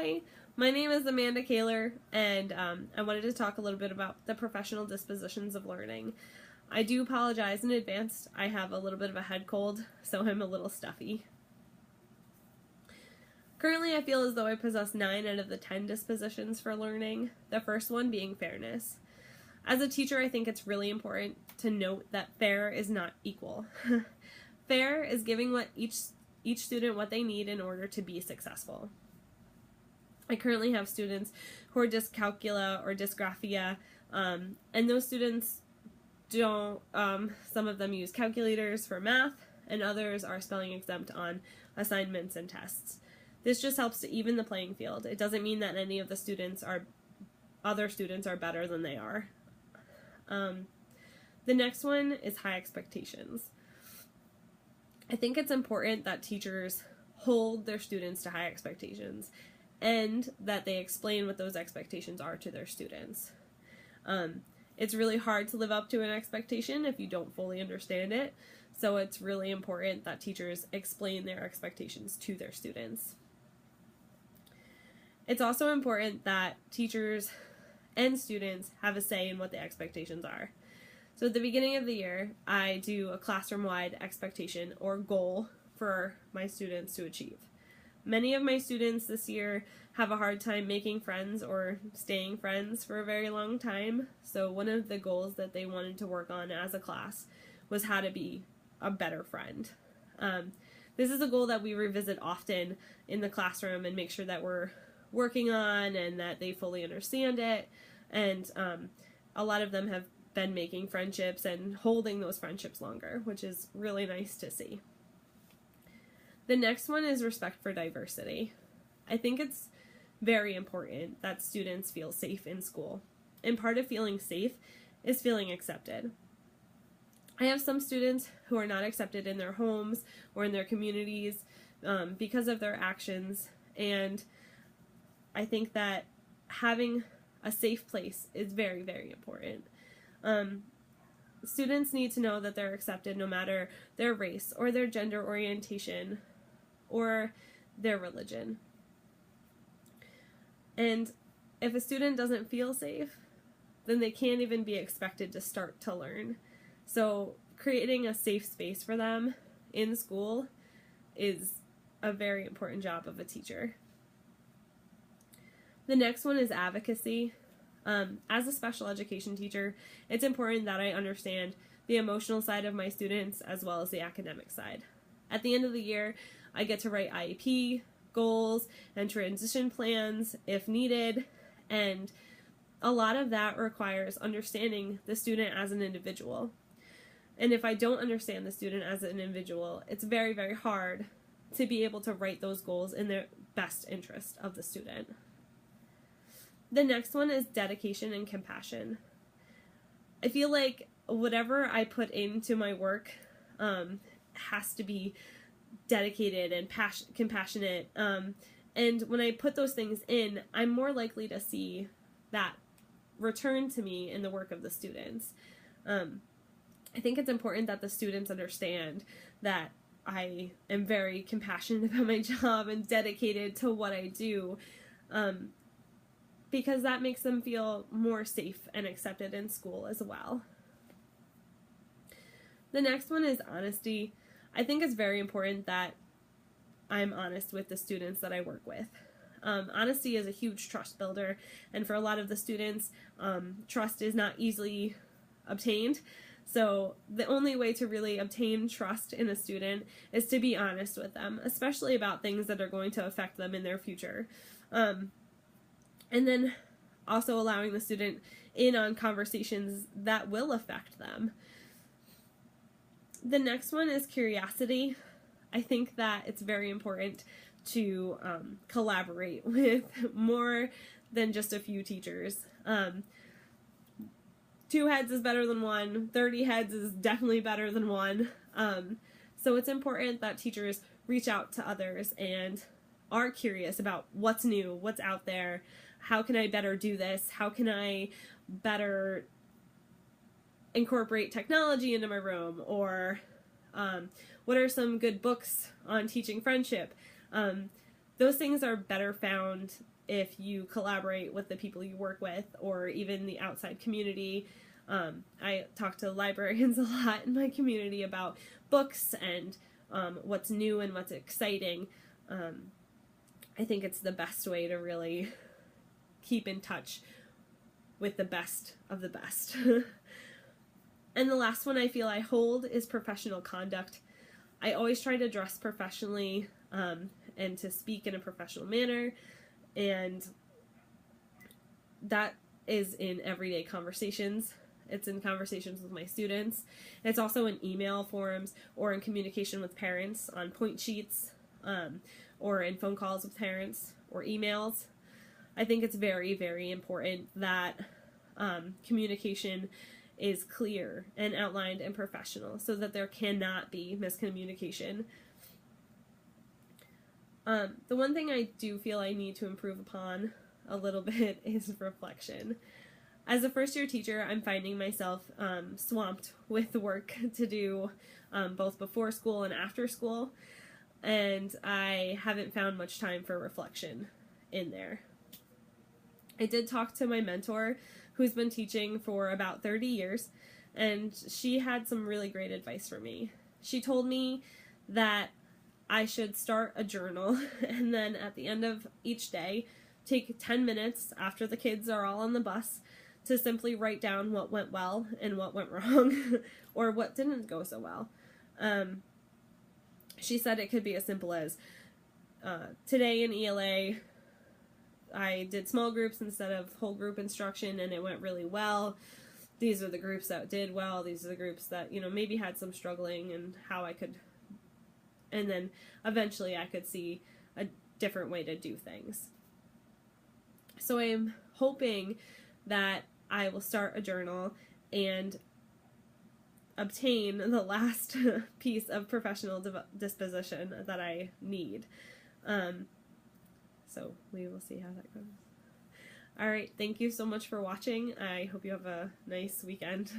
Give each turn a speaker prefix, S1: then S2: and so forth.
S1: Hi, my name is Amanda Kaler, and I wanted to talk a little bit about the professional dispositions of learning. I do apologize in advance. I have a little bit of a head cold, so I'm a little stuffy. Currently, I feel as though I possess 9 out of the 10 dispositions for learning, the first one being fairness. As a teacher, I think it's really important to note that fair is not equal. Fair is giving each student what they need in order to be successful. I currently have students who are dyscalculia or dysgraphia, and those students don't, some of them use calculators for math, and others are spelling exempt on assignments and tests. This just helps to even the playing field. It doesn't mean that any of the other students are better than they are. The next one is high expectations. I think it's important that teachers hold their students to high expectations and that they explain what those expectations are to their students. It's really hard to live up to an expectation if you don't fully understand it, so it's really important that teachers explain their expectations to their students. It's also important that teachers and students have a say in what the expectations are. So at the beginning of the year, I do a classroom-wide expectation or goal for my students to achieve. Many of my students this year have a hard time making friends or staying friends for a very long time, so one of the goals that they wanted to work on as a class was how to be a better friend. This is a goal that we revisit often in the classroom and make sure that we're working on and that they fully understand it, and a lot of them have been making friendships and holding those friendships longer, which is really nice to see. The next one is respect for diversity. I think it's very important that students feel safe in school, and part of feeling safe is feeling accepted. I have some students who are not accepted in their homes or in their communities because of their actions, and I think that having a safe place is very, very important. Students need to know that they're accepted no matter their race or their gender orientation or their religion. And if a student doesn't feel safe, then they can't even be expected to start to learn. So creating a safe space for them in school is a very important job of a teacher. The next one is advocacy. As a special education teacher, it's important that I understand the emotional side of my students as well as the academic side. At the end of the year, I get to write IEP, goals, and transition plans if needed, and a lot of that requires understanding the student as an individual. And if I don't understand the student as an individual, it's very, very hard to be able to write those goals in the best interest of the student. The next one is dedication and compassion. I feel like whatever I put into my work has to be dedicated and compassionate. And when I put those things in, I'm more likely to see that return to me in the work of the students. I think it's important that the students understand that I am very compassionate about my job and dedicated to what I do, because that makes them feel more safe and accepted in school as well. The next one is honesty. I think it's very important that I'm honest with the students that I work with. Honesty is a huge trust builder, and for a lot of the students, trust is not easily obtained. So the only way to really obtain trust in a student is to be honest with them, especially about things that are going to affect them in their future. And then also allowing the student in on conversations that will affect them. The next one is curiosity. I think that it's very important to collaborate with more than just a few teachers. 2 heads is better than 1. 30 heads is definitely better than 1. So it's important that teachers reach out to others and are curious about what's new, what's out there, how can I better do this, how can I better incorporate technology into my room, or what are some good books on teaching friendship. those things are better found if you collaborate with the people you work with or even the outside community. I talk to librarians a lot in my community about books and what's new and what's exciting. I think it's the best way to really keep in touch with the best of the best. And the last one I feel I hold is professional conduct. I always try to dress professionally and to speak in a professional manner, and that is in everyday conversations. It's in conversations with my students. It's also in email forms or in communication with parents on point sheets or in phone calls with parents or emails. I think it's very, very important that communication is clear and outlined and professional so that there cannot be miscommunication. The one thing I do feel I need to improve upon a little bit is reflection. As a first-year teacher, I'm finding myself swamped with work to do both before school and after school, and I haven't found much time for reflection in there. I did talk to my mentor, who's been teaching for about 30 years, and she had some really great advice for me. She told me that I should start a journal, and then at the end of each day, take 10 minutes after the kids are all on the bus to simply write down what went well and what went wrong, or what didn't go so well. She said it could be as simple as, today in ELA, I did small groups instead of whole group instruction, and it went really well. These are the groups that did well. These are the groups that, maybe had some struggling, and how I could, and then eventually I could see a different way to do things. So I'm hoping that I will start a journal and obtain the last piece of professional disposition that I need. So we will see how that goes. All right, thank you so much for watching. I hope you have a nice weekend.